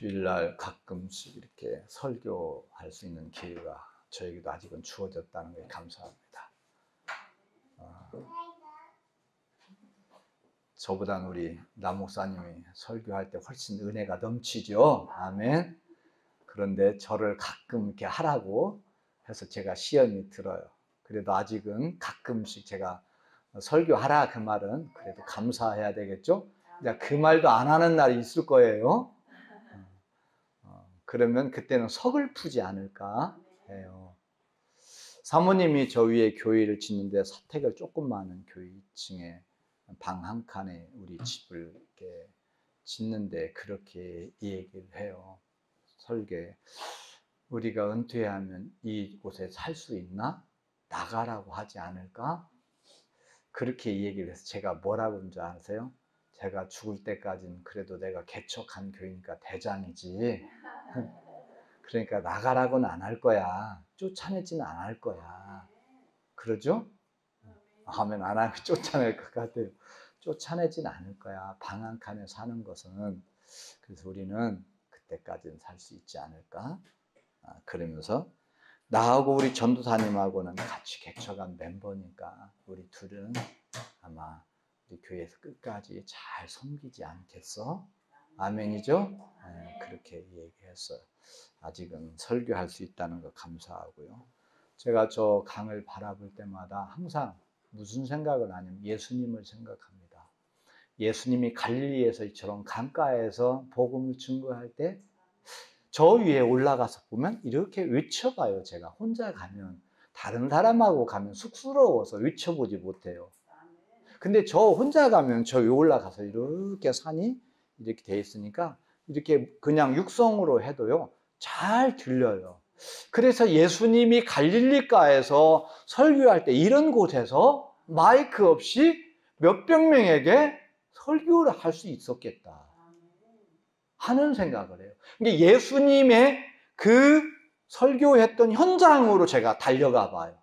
주일날 가끔씩 이렇게 설교할 수 있는 기회가 저에게도 아직은 주어졌다는 것에 감사합니다. 저보다는 우리 남 목사님이 설교할 때 훨씬 은혜가 넘치죠. 아멘. 그런데 저를 가끔 이렇게 하라고 해서 제가 시험이 들어요. 그래도 아직은 가끔씩 제가 설교하라 그 말은 그래도 감사해야 되겠죠. 그 말도 안 하는 날이 있을 거예요. 그러면 그때는 서글프지 않을까 해요. 사모님이 저 위에 교회를 짓는데 사택을 조금 많은 교회 2층에 방 한 칸에 우리 집을 이렇게 짓는데 그렇게 얘기를 해요. 설계. 우리가 은퇴하면 이곳에 살 수 있나? 나가라고 하지 않을까? 그렇게 얘기를 해서 제가 뭐라고 하는 줄 아세요? 제가 죽을 때까지는 그래도 내가 개척한 교회니까 대장이지. 그러니까 나가라고는 안 할 거야. 쫓아내지는 안 할 거야. 그러죠? 하면 안 하면 쫓아낼 것 같아요. 쫓아내지는 않을 거야. 방 한 칸에 사는 것은. 그래서 우리는 그때까지는 살 수 있지 않을까? 그러면서 나하고 우리 전도사님하고는 같이 개척한 멤버니까 우리 둘은 아마 우리 교회에서 끝까지 잘 섬기지 않겠어? 아멘이죠? 네, 그렇게 얘기했어요. 아직은 설교할 수 있다는 거 감사하고요. 제가 저 강을 바라볼 때마다 항상 무슨 생각을 하냐면 예수님을 생각합니다. 예수님이 갈릴리에서 이처럼 강가에서 복음을 증거할 때 저 위에 올라가서 보면 이렇게 외쳐봐요. 제가 혼자 가면 다른 사람하고 가면 쑥스러워서 외쳐보지 못해요. 근데 저 혼자 가면 저 위에 올라가서 이렇게 산이 이렇게 돼 있으니까 이렇게 그냥 육성으로 해도요 잘 들려요. 그래서 예수님이 갈릴리가에서 설교할 때 이런 곳에서 마이크 없이 몇백 명에게 설교를 할 수 있었겠다 하는 생각을 해요. 그러니까 예수님의 그 설교했던 현장으로 제가 달려가 봐요.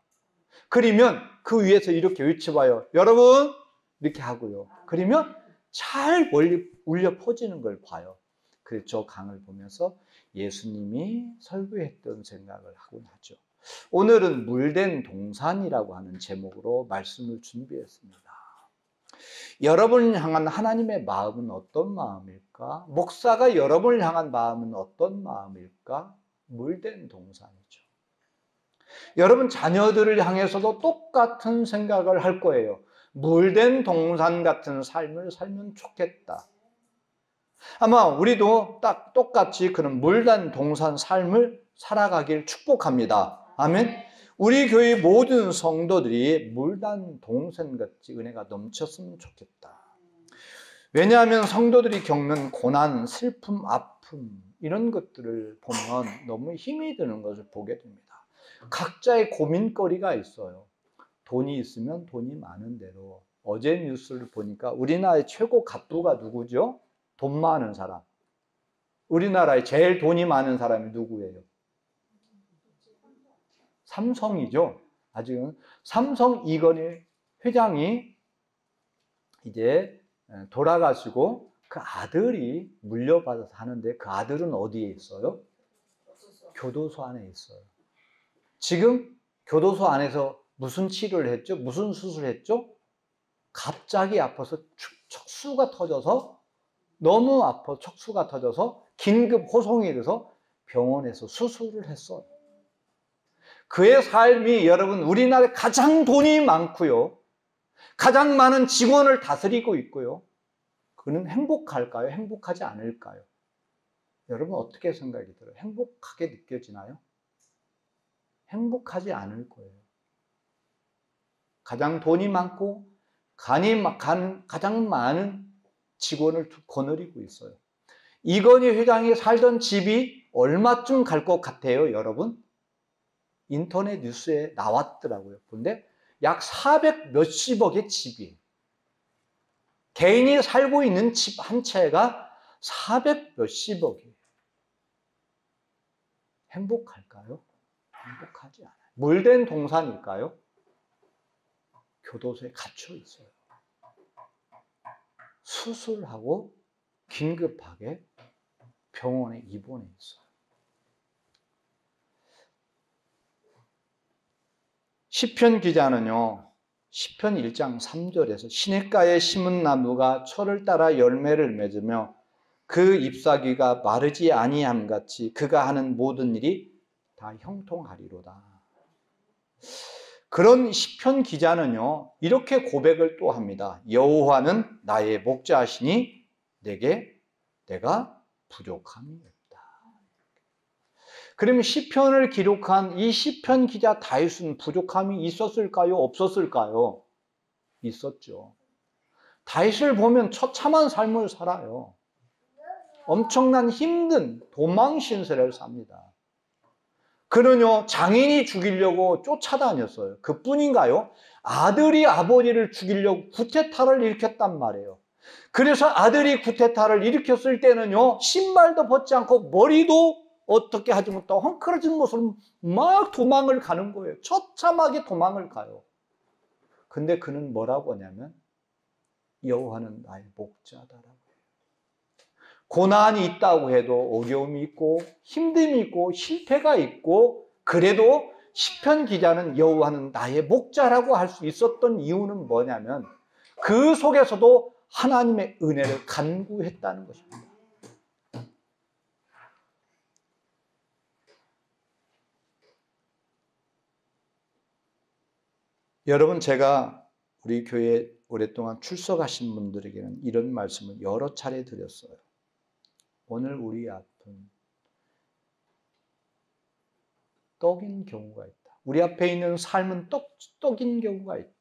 그러면 그 위에서 이렇게 외쳐봐요. 여러분 이렇게 하고요. 그러면 잘 멀리 울려 퍼지는 걸 봐요. 그래서 저 강을 보면서 예수님이 설교했던 생각을 하곤 하죠. 오늘은 물된 동산이라고 하는 제목으로 말씀을 준비했습니다. 여러분을 향한 하나님의 마음은 어떤 마음일까? 목사가 여러분을 향한 마음은 어떤 마음일까? 물된 동산이죠. 여러분 자녀들을 향해서도 똑같은 생각을 할 거예요. 물된 동산 같은 삶을 살면 좋겠다. 아마 우리도 딱 똑같이 그런 물된 동산 삶을 살아가길 축복합니다. 아멘. 우리 교회 모든 성도들이 물단 동산같이 은혜가 넘쳤으면 좋겠다. 왜냐하면 성도들이 겪는 고난, 슬픔, 아픔 이런 것들을 보면 너무 힘이 드는 것을 보게 됩니다. 각자의 고민거리가 있어요. 돈이 있으면 돈이 많은 대로. 어제 뉴스를 보니까 우리나라의 최고 갑부가 누구죠? 돈 많은 사람. 우리나라에 제일 돈이 많은 사람이 누구예요? 삼성이죠. 아직은 삼성 이건희 회장이 이제 돌아가시고 그 아들이 물려받아서 하는데 그 아들은 어디에 있어요? 교도소 안에 있어요. 지금 교도소 안에서 무슨 치료를 했죠? 무슨 수술을 했죠? 갑자기 아파서 척수가 터져서 너무 아파 척수가 터져서 긴급 호송이 돼서 병원에서 수술을 했어요. 그의 삶이 여러분 우리나라에 가장 돈이 많고요. 가장 많은 직원을 다스리고 있고요. 그는 행복할까요? 행복하지 않을까요? 여러분 어떻게 생각이 들어요? 행복하게 느껴지나요? 행복하지 않을 거예요. 가장 돈이 많고 가장 많은 직원을 거느리고 있어요. 이건희 회장이 살던 집이 얼마쯤 갈 것 같아요, 여러분? 인터넷 뉴스에 나왔더라고요. 근데 약 400 몇십억의 집이에요. 개인이 살고 있는 집 한 채가 400 몇십억이에요. 행복할까요? 행복하지 않아요. 물된 동산일까요? 교도소에 갇혀 있어요. 수술하고 긴급하게 병원에 입원해 있어요. 시편 기자는요, 시편 1장 3절에서 시냇가에 심은 나무가 철을 따라 열매를 맺으며 그 잎사귀가 마르지 아니함 같이 그가 하는 모든 일이 다 형통하리로다. 그런 시편 기자는요, 이렇게 고백을 또 합니다. 여호와는 나의 목자시니 내가 부족함이 없다. 그러면 시편을 기록한 이 시편 기자 다윗은 부족함이 있었을까요? 없었을까요? 있었죠. 다윗을 보면 처참한 삶을 살아요. 엄청난 힘든 도망 신세를 삽니다. 그는요, 장인이 죽이려고 쫓아다녔어요. 그뿐인가요? 아들이 아버지를 죽이려고 구테타를 일으켰단 말이에요. 그래서 아들이 구테타를 일으켰을 때는요, 신발도 벗지 않고 머리도 어떻게 하지 못하고 헝클어진 모습으로 막 도망을 가는 거예요. 처참하게 도망을 가요. 근데 그는 뭐라고 하냐면 여호와는 나의 목자다라고 해요. 고난이 있다고 해도 어려움이 있고 힘듦이 있고 실패가 있고 그래도 시편 기자는 여호와는 나의 목자라고 할 수 있었던 이유는 뭐냐면 그 속에서도 하나님의 은혜를 간구했다는 것입니다. 여러분, 제가 우리 교회에 오랫동안 출석하신 분들에게는 이런 말씀을 여러 차례 드렸어요. 오늘 우리 앞은 떡인 경우가 있다. 우리 앞에 있는 삶은 떡인 경우가 있다.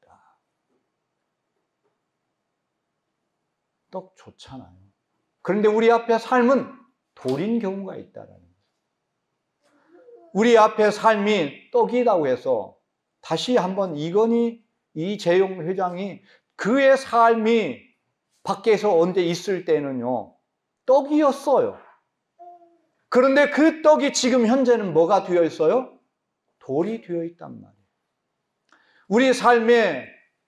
떡 좋잖아요. 그런데 우리 앞에 삶은 돌인 경우가 있다라는 거예요. 우리 앞에 삶이 떡이라고 해서 다시 한번 이재용 회장이 그의 삶이 밖에서 언제 있을 때는요, 떡이었어요. 그런데 그 떡이 지금 현재는 뭐가 되어 있어요? 돌이 되어 있단 말이에요. 우리 삶에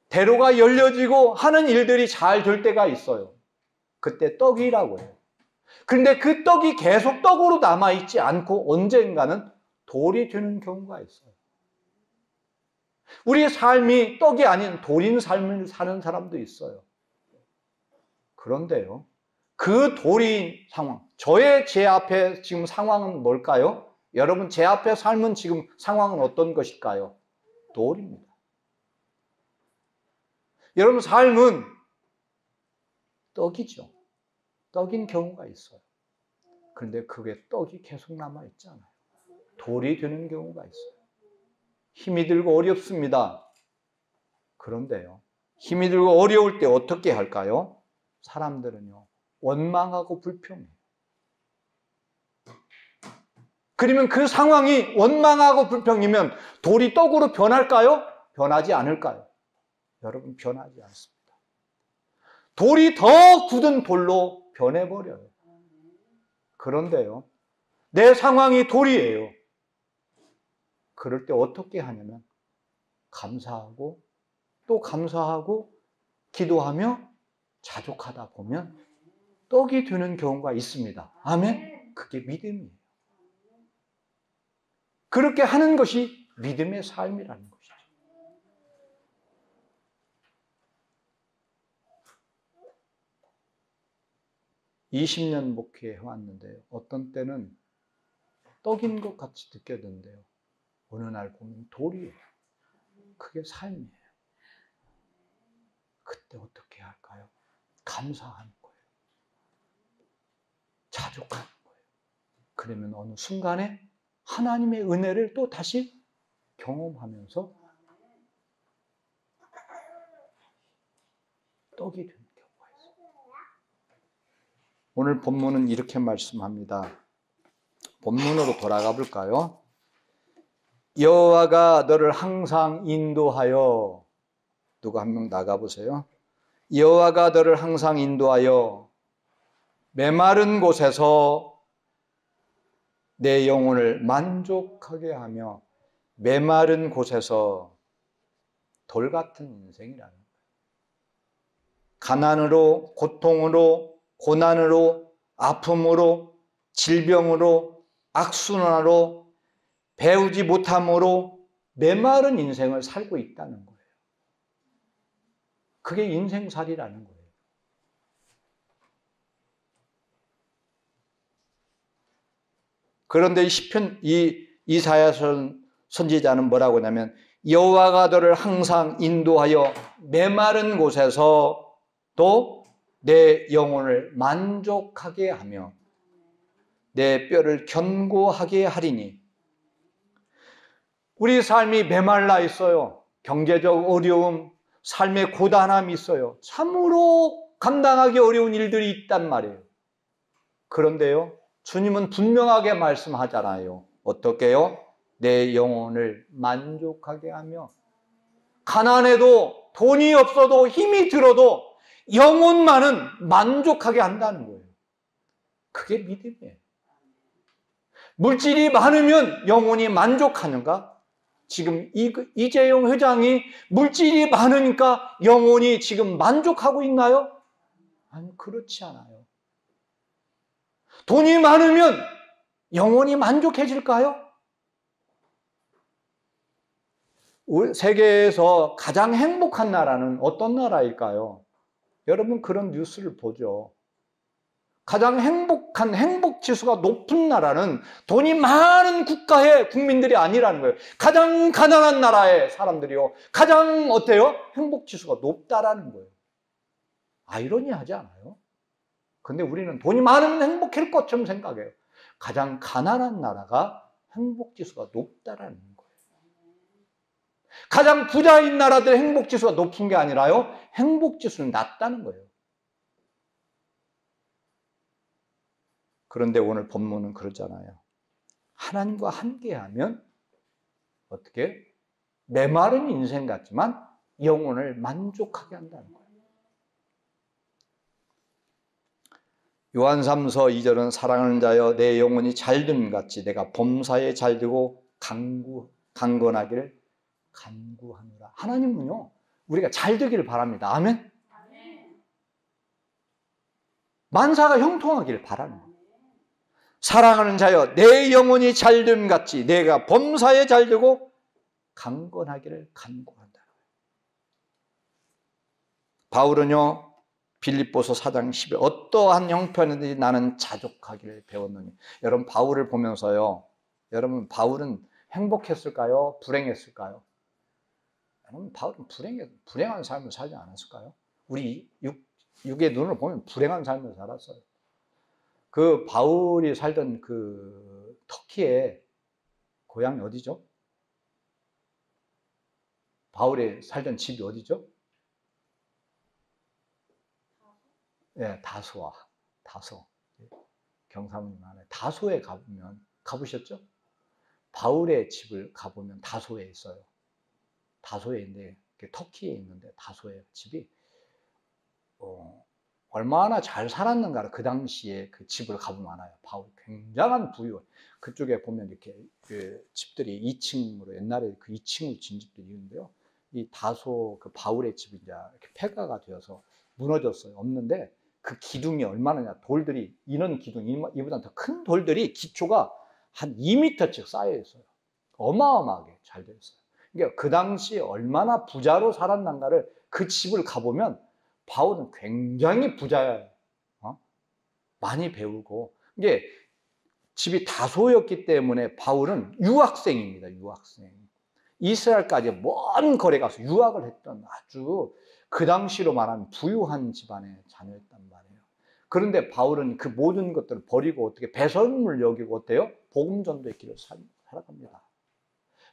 대로가 열려지고 하는 일들이 잘 될 때가 있어요. 그때 떡이라고 해요. 그런데 그 떡이 계속 떡으로 남아있지 않고 언젠가는 돌이 되는 경우가 있어요. 우리의 삶이 떡이 아닌 돌인 삶을 사는 사람도 있어요. 그런데요, 그 돌인 상황, 제 앞에 지금 상황은 뭘까요? 여러분, 제 앞에 삶은 지금 상황은 어떤 것일까요? 돌입니다. 여러분, 삶은 떡이죠. 떡인 경우가 있어요. 그런데 그게 떡이 계속 남아있잖아요. 돌이 되는 경우가 있어요. 힘이 들고 어렵습니다. 그런데요, 힘이 들고 어려울 때 어떻게 할까요? 사람들은요, 원망하고 불평해요. 그러면 그 상황이 원망하고 불평이면 돌이 떡으로 변할까요? 변하지 않을까요? 여러분, 변하지 않습니다. 돌이 더 굳은 돌로 변해버려요. 그런데요, 내 상황이 돌이에요. 그럴 때 어떻게 하냐면 감사하고 또 감사하고 기도하며 자족하다 보면 떡이 되는 경우가 있습니다. 아멘? 그게 믿음이에요. 그렇게 하는 것이 믿음의 삶이라는 것이죠. (20년) 목회해 왔는데요, 어떤 때는 떡인 것 같이 느껴졌는데요, 어느 날 보면 돌이에요. 그게 삶이에요. 그때 어떻게 할까요? 감사하는 거예요. 자족하는 거예요. 그러면 어느 순간에 하나님의 은혜를 또 다시 경험하면서 떡이 되는 경우가 있어요. 오늘 본문은 이렇게 말씀합니다. 본문으로 돌아가 볼까요? 여호와가 너를 항상 인도하여, 누가 한 명 나가보세요. 여호와가 너를 항상 인도하여 메마른 곳에서 내 영혼을 만족하게 하며, 메마른 곳에서 돌 같은 인생이라는 거예요. 가난으로, 고통으로, 고난으로, 아픔으로 질병으로, 악순환으로, 배우지 못함으로 메마른 인생을 살고 있다는 거예요. 그게 인생살이라는 거예요. 그런데 시편 이사야 선지자는 뭐라고 하냐면 여호와가 너를 항상 인도하여 메마른 곳에서도 내 영혼을 만족하게 하며 내 뼈를 견고하게 하리니. 우리 삶이 메말라 있어요. 경제적 어려움, 삶의 고단함이 있어요. 참으로 감당하기 어려운 일들이 있단 말이에요. 그런데요, 주님은 분명하게 말씀하잖아요. 어떻게요? 내 영혼을 만족하게 하며, 가난해도 돈이 없어도 힘이 들어도 영혼만은 만족하게 한다는 거예요. 그게 믿음이에요. 물질이 많으면 영혼이 만족하는가? 지금 이재용 회장이 물질이 많으니까 영혼이 지금 만족하고 있나요? 아니, 그렇지 않아요. 돈이 많으면 영혼이 만족해질까요? 세계에서 가장 행복한 나라는 어떤 나라일까요? 여러분 그런 뉴스를 보죠. 가장 행복한 행복 지수가 높은 나라는 돈이 많은 국가의 국민들이 아니라는 거예요. 가장 가난한 나라의 사람들이요. 가장 어때요? 행복 지수가 높다라는 거예요. 아이러니하지 않아요? 근데 우리는 돈이 많으면 행복할 것처럼 생각해요. 가장 가난한 나라가 행복 지수가 높다라는 거예요. 가장 부자인 나라들의 행복 지수가 높은 게 아니라요. 행복 지수는 낮다는 거예요. 그런데 오늘 본문은 그러잖아요. 하나님과 함께하면 어떻게? 메마른 인생 같지만 영혼을 만족하게 한다는 거예요. 요한3서 2절은 사랑하는 자여 내 영혼이 잘됨 같이 내가 범사에 잘되고 강건하기를 간구하노라. 하나님은요, 우리가 잘되기를 바랍니다. 아멘? 만사가 형통하기를 바라는 거예요. 사랑하는 자여 내 영혼이 잘됨 같이 내가 범사에 잘되고 강건하기를 간구한다. 바울은요, 빌립보서 4장 10에 어떠한 형편이든지 나는 자족하기를 배웠느니. 여러분 바울을 보면서요, 여러분 바울은 행복했을까요? 불행했을까요? 여러분 바울은 불행한 삶을 살지 않았을까요? 우리 육의 눈을 보면 불행한 삶을 살았어요. 그 바울이 살던 그 터키의 고향이 어디죠? 바울이 살던 집이 어디죠? 네, 다소. 경상도 안에 다소에 가보면, 가보셨죠? 바울의 집을 가보면 다소에 있어요. 다소에 있는데, 터키에 있는데 다소에 집이 얼마나 잘 살았는가를 그 당시에 그 집을 가보면 알아요. 바울 굉장한 부유. 그쪽에 보면 이렇게 그 집들이 2층으로 옛날에 그 2층으로 진 집들이 있는데요. 이 다소 그 바울의 집이 이제 이렇게 폐가가 되어서 무너졌어요. 없는데 그 기둥이 얼마나 돌들이 이런 기둥 이보다 더 큰 돌들이 기초가 한 2m씩 쌓여 있어요. 어마어마하게 잘 되어 있어요. 그러니까 그 당시에 얼마나 부자로 살았는가를 그 집을 가보면 바울은 굉장히 부자예요. 많이 배우고. 이게 집이 다소였기 때문에 바울은 유학생입니다. 유학생. 이스라엘까지 먼 거리 가서 유학을 했던 아주 그 당시로 말하면 부유한 집안의 자녀였단 말이에요. 그런데 바울은 그 모든 것들을 버리고 어떻게 배설물 여기고 어때요? 복음 전도의 길을 살아갑니다.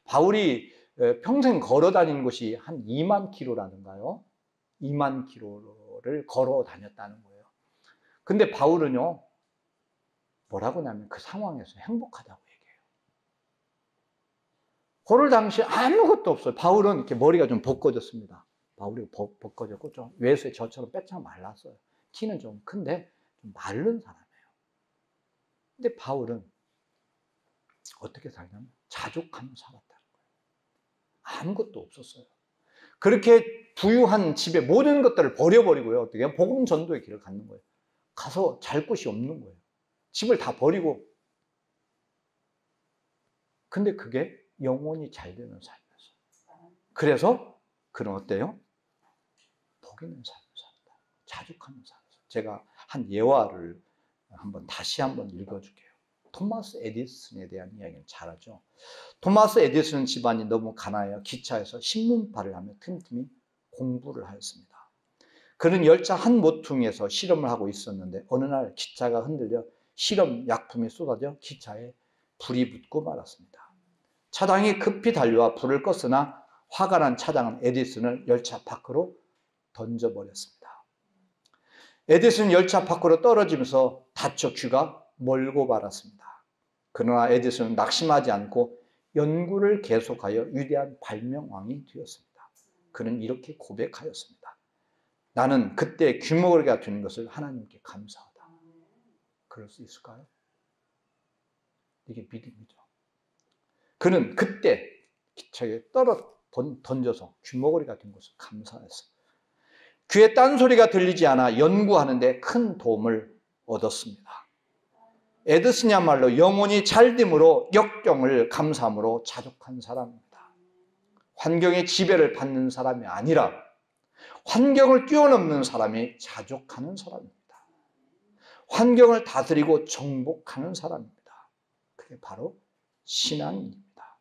바울이 평생 걸어 다닌 곳이 한 2만 킬로라는가요? 2만 킬로를 걸어 다녔다는 거예요. 근데 바울은요, 뭐라고 하냐면 그 상황에서 행복하다고 얘기해요. 걸을 당시에 아무것도 없어요. 바울은 이렇게 머리가 좀 벗겨졌습니다. 바울이 벗겨졌고 좀 외수에 저처럼 빼짝 말랐어요. 키는 좀 큰데 좀 마른 사람이에요. 근데 바울은 어떻게 살냐면 자족하며 살았다는 거예요. 아무것도 없었어요. 그렇게 부유한 집의 모든 것들을 버려버리고요. 어떻게 복음 전도의 길을 갖는 거예요. 가서 잘 곳이 없는 거예요. 집을 다 버리고. 근데 그게 영혼이 잘 되는 삶이었어요. 그래서 그는 어때요? 복 있는 삶을 산다. 자족하는 삶을 산다. 제가 한 예화를 다시 한번 읽어줄게요. 토마스 에디슨에 대한 이야기는 잘 알죠. 토마스 에디슨 집안이 너무 가난해요. 기차에서 신문팔이를 하며 틈틈이 공부를 하였습니다. 그는 열차 한 모퉁이에서 실험을 하고 있었는데 어느 날 기차가 흔들려 실험 약품이 쏟아져 기차에 불이 붙고 말았습니다. 차장이 급히 달려와 불을 껐으나 화가 난 차장은 에디슨을 열차 밖으로 던져버렸습니다. 에디슨은 열차 밖으로 떨어지면서 다쳐 귀가 멀고 말았습니다. 그러나 에디슨은 낙심하지 않고 연구를 계속하여 위대한 발명왕이 되었습니다. 그는 이렇게 고백하였습니다. 나는 그때 귀머거리가 되는 것을 하나님께 감사하다. 그럴 수 있을까요? 이게 믿음이죠. 그는 그때 기차에 던져서 귀머거리가 된 것을 감사했어요. 귀에 딴소리가 들리지 않아 연구하는데 큰 도움을 얻었습니다. 에디슨이야말로 영혼이 잘됨으로 역경을 감사함으로 자족한 사람입니다. 환경의 지배를 받는 사람이 아니라 환경을 뛰어넘는 사람이 자족하는 사람입니다. 환경을 다스리고 정복하는 사람입니다. 그게 바로 신앙입니다.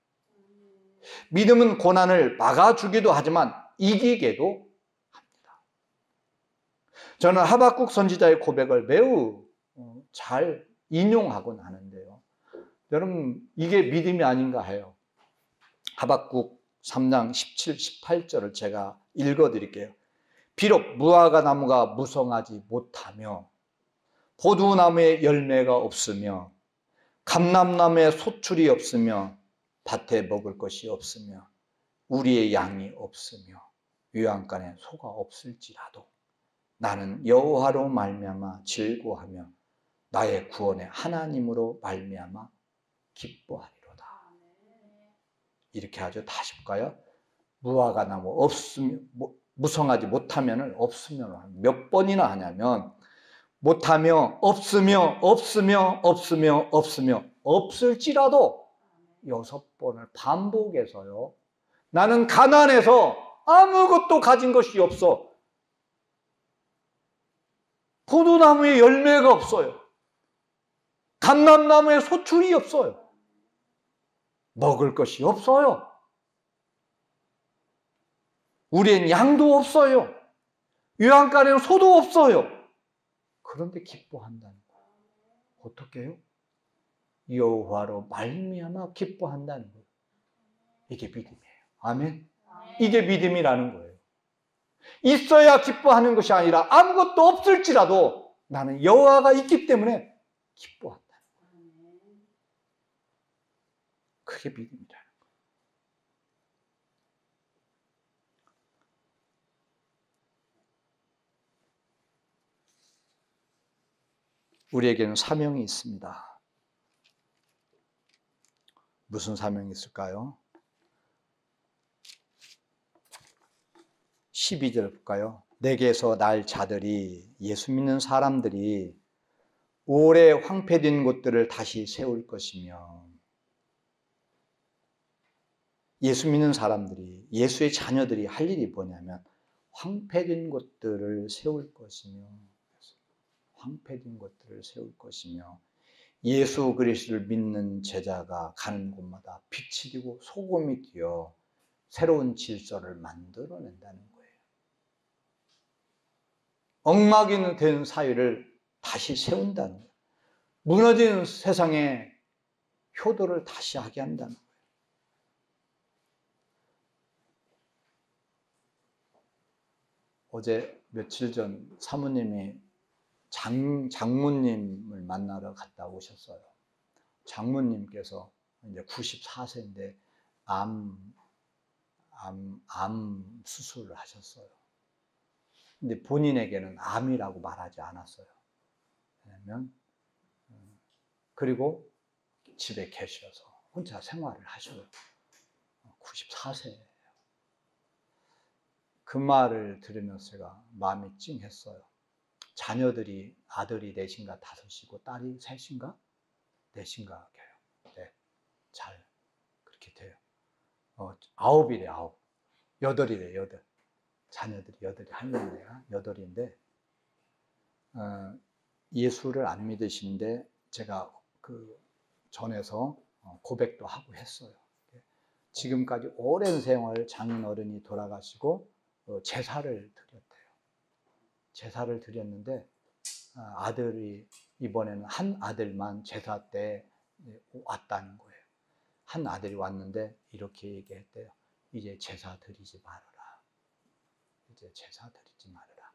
믿음은 고난을 막아주기도 하지만 이기게도 합니다. 저는 하박국 선지자의 고백을 매우 잘 인용하곤 하는데요. 여러분, 이게 믿음이 아닌가 해요. 하박국 3장 17, 18절을 제가 읽어드릴게요. 비록 무화과 나무가 무성하지 못하며 포도나무에 열매가 없으며 감람나무에 소출이 없으며 밭에 먹을 것이 없으며 우리의 양이 없으며 요양간에 소가 없을지라도 나는 여호와로 말미암아 즐거워하며 나의 구원의 하나님으로 말미암아 기뻐하리로다. 이렇게 하죠. 다시 볼까요? 무화과 나무 없으며 무성하지 못하면 없으면 몇 번이나 하냐면 못하며 없으며 없을지라도 6번을 반복해서요. 나는 가난해서 아무것도 가진 것이 없어. 포도나무에 열매가 없어요. 감람나무에 소출이 없어요. 먹을 것이 없어요. 우리엔 양도 없어요. 요양간에는 소도 없어요. 그런데 기뻐한다는 거예요. 어떻게 해요? 여호와로 말미암아 기뻐한다는 거예요. 이게 믿음이에요. 아멘. 이게 믿음이라는 거예요. 있어야 기뻐하는 것이 아니라 아무것도 없을지라도 나는 여호와가 있기 때문에 기뻐한다는 거예요. 그게 믿음이라는 거예요. 우리에게는 사명이 있습니다. 무슨 사명이 있을까요? 12절 볼까요? 내게서 날 자들이 예수 믿는 사람들이 오래 황폐된 곳들을 다시 세울 것이며 예수 믿는 사람들이 예수의 자녀들이 할 일이 뭐냐면 황폐된 곳들을 세울 것이며 황폐된 것들을 세울 것이며 예수 그리스도를 믿는 제자가 가는 곳마다 빛이 되고 소금이 되어 새로운 질서를 만들어낸다는 거예요. 엉망이 된 사회를 다시 세운다는 거예요. 무너진 세상에 효도를 다시 하게 한다는 거예요. 어제 며칠 전 사모님이 장모님을 만나러 갔다 오셨어요. 장모님께서 이제 94세인데 암 수술을 하셨어요. 근데 본인에게는 암이라고 말하지 않았어요. 왜냐면 그리고 집에 계셔서 혼자 생활을 하셔요. 94세예요. 그 말을 들으면서 제가 마음이 찡했어요. 자녀들이 아들이 넷인가 다섯이고 딸이 셋인가 넷인가 돼요. 네, 잘 그렇게 돼요. 아홉이래, 아홉. 여덟이래, 여덟. 자녀들이 여덟이, 할머니가 여덟인데, 예수를 안 믿으시는데, 제가 그 전에서 고백도 하고 했어요. 지금까지 오랜 생활 장인어른이 돌아가시고, 제사를 드렸대요. 제사를 드렸는데, 아들이 이번에는 한 아들만 제사 때 왔다는 거예요. 한 아들이 왔는데 이렇게 얘기했대요. 이제 제사 드리지 말아라. 이제 제사 드리지 말아라.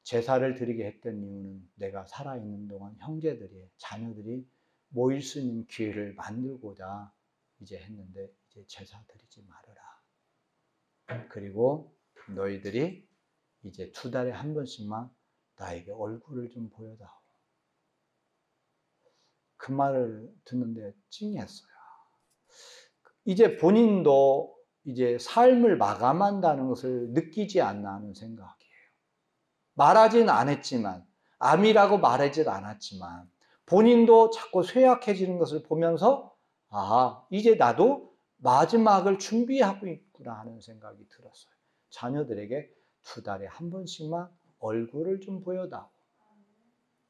제사를 드리게 했던 이유는 내가 살아있는 동안 형제들이, 자녀들이 모일 수 있는 기회를 만들고자 이제 했는데 이제 제사 드리지 말아라. 그리고 너희들이 이제 2달에 한 번씩만 나에게 얼굴을 좀 보여다오. 그 말을 듣는데 찡했어요. 이제 본인도 이제 삶을 마감한다는 것을 느끼지 않나 하는 생각이에요. 말하진 않았지만, 암이라고 말하진 않았지만, 본인도 자꾸 쇠약해지는 것을 보면서, 아, 이제 나도 마지막을 준비하고 있구나 하는 생각이 들었어요. 자녀들에게 2달에 한 번씩만 얼굴을 좀 보여다오.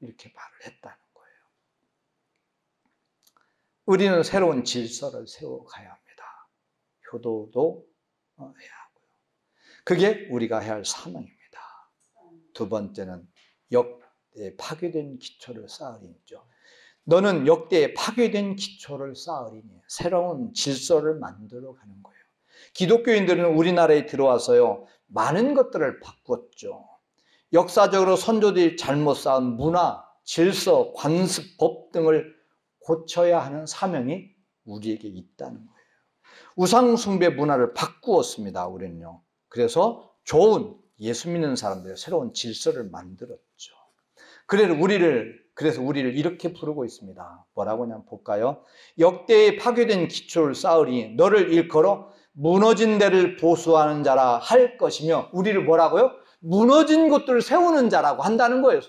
이렇게 말을 했다는 거예요. 우리는 새로운 질서를 세워가야 합니다. 효도도 해야 하고요. 그게 우리가 해야 할 사명입니다. 2번째는 역대에 파괴된 기초를 쌓으리니죠. 너는 역대에 파괴된 기초를 쌓으리니 새로운 질서를 만들어가는 거예요. 기독교인들은 우리나라에 들어와서요, 많은 것들을 바꿨죠. 역사적으로 선조들이 잘못 쌓은 문화, 질서, 관습, 법 등을 고쳐야 하는 사명이 우리에게 있다는 거예요. 우상 숭배 문화를 바꾸었습니다, 우리는요. 그래서 좋은 예수 믿는 사람들의 새로운 질서를 만들었죠. 그래서 우리를 이렇게 부르고 있습니다. 뭐라고 하냐면 볼까요? 역대에 파괴된 기초를 쌓으리 너를 일컬어 무너진 데를 보수하는 자라 할 것이며, 우리를 뭐라고요? 무너진 것들을 세우는 자라고 한다는 거예요.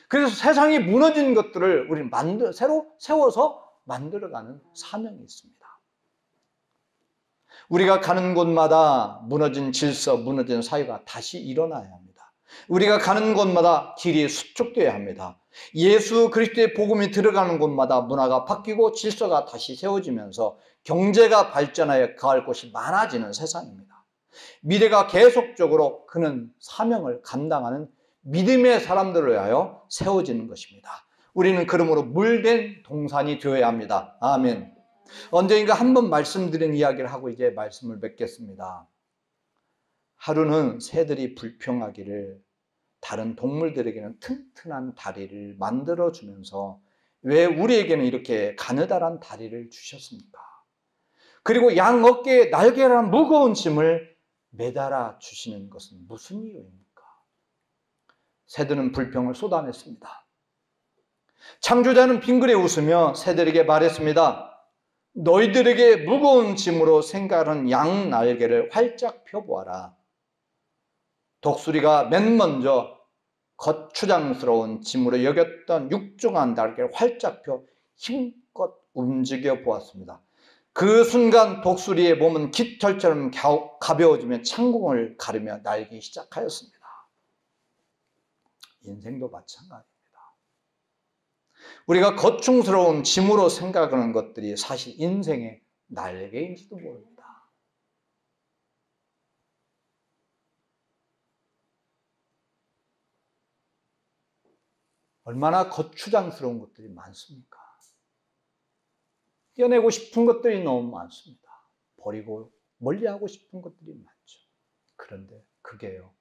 그래서 세상이 무너진 것들을 우리 새로 세워서 만들어가는 사명이 있습니다. 우리가 가는 곳마다 무너진 질서, 무너진 사회가 다시 일어나야 합니다. 우리가 가는 곳마다 길이 수축되어야 합니다. 예수 그리스도의 복음이 들어가는 곳마다 문화가 바뀌고 질서가 다시 세워지면서 경제가 발전하여 가할 곳이 많아지는 세상입니다. 미래가 계속적으로 그는 사명을 감당하는 믿음의 사람들을 위하여 세워지는 것입니다. 우리는 그러므로 물된 동산이 되어야 합니다. 아멘. 언젠가 한번 말씀드린 이야기를 하고 이제 말씀을 맺겠습니다. 하루는 새들이 불평하기를 다른 동물들에게는 튼튼한 다리를 만들어주면서 왜 우리에게는 이렇게 가느다란 다리를 주셨습니까? 그리고 양 어깨에 날개라는 무거운 짐을 매달아 주시는 것은 무슨 이유입니까? 새들은 불평을 쏟아냈습니다. 창조자는 빙그레 웃으며 새들에게 말했습니다. 너희들에게 무거운 짐으로 생각하는 양 날개를 활짝 펴보아라. 독수리가 맨 먼저 거추장스러운 짐으로 여겼던 육중한 날개를 활짝 펴 힘껏 움직여 보았습니다. 그 순간 독수리의 몸은 깃털처럼 가벼워지며 창공을 가르며 날기 시작하였습니다. 인생도 마찬가지입니다. 우리가 거충스러운 짐으로 생각하는 것들이 사실 인생의 날개인지도 모릅니다. 얼마나 거추장스러운 것들이 많습니까? 떼어내고 싶은 것들이 너무 많습니다. 버리고 멀리하고 싶은 것들이 많죠. 그런데 그게요,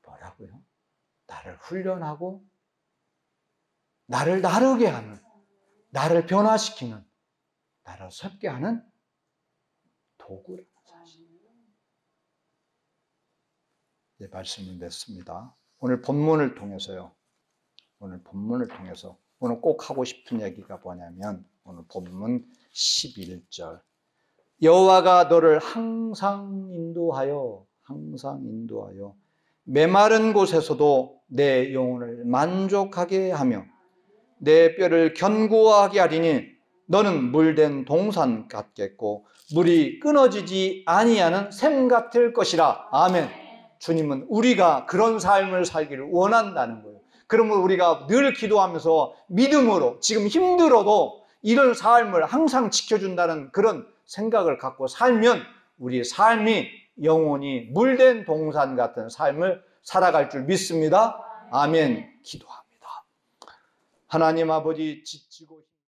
뭐라고요? 나를 훈련하고 나를 나르게 하는, 나를 변화시키는, 나를 섭게 하는 도구라는 사실. 네, 말씀을 맺습니다. 오늘 본문을 통해서 오늘 꼭 하고 싶은 얘기가 뭐냐면 오늘 본문 11절 여호와가 너를 항상 인도하여 메마른 곳에서도 내 영혼을 만족하게 하며 내 뼈를 견고하게 하리니 너는 물된 동산 같겠고 물이 끊어지지 아니하는 샘 같을 것이라. 아멘. 주님은 우리가 그런 삶을 살기를 원한다는 거예요. 그러면 우리가 늘 기도하면서 믿음으로 지금 힘들어도 이런 삶을 항상 지켜준다는 그런 생각을 갖고 살면 우리 삶이 영원히 물된 동산 같은 삶을 살아갈 줄 믿습니다. 아멘. 기도합니다. 하나님 아버지, 지치고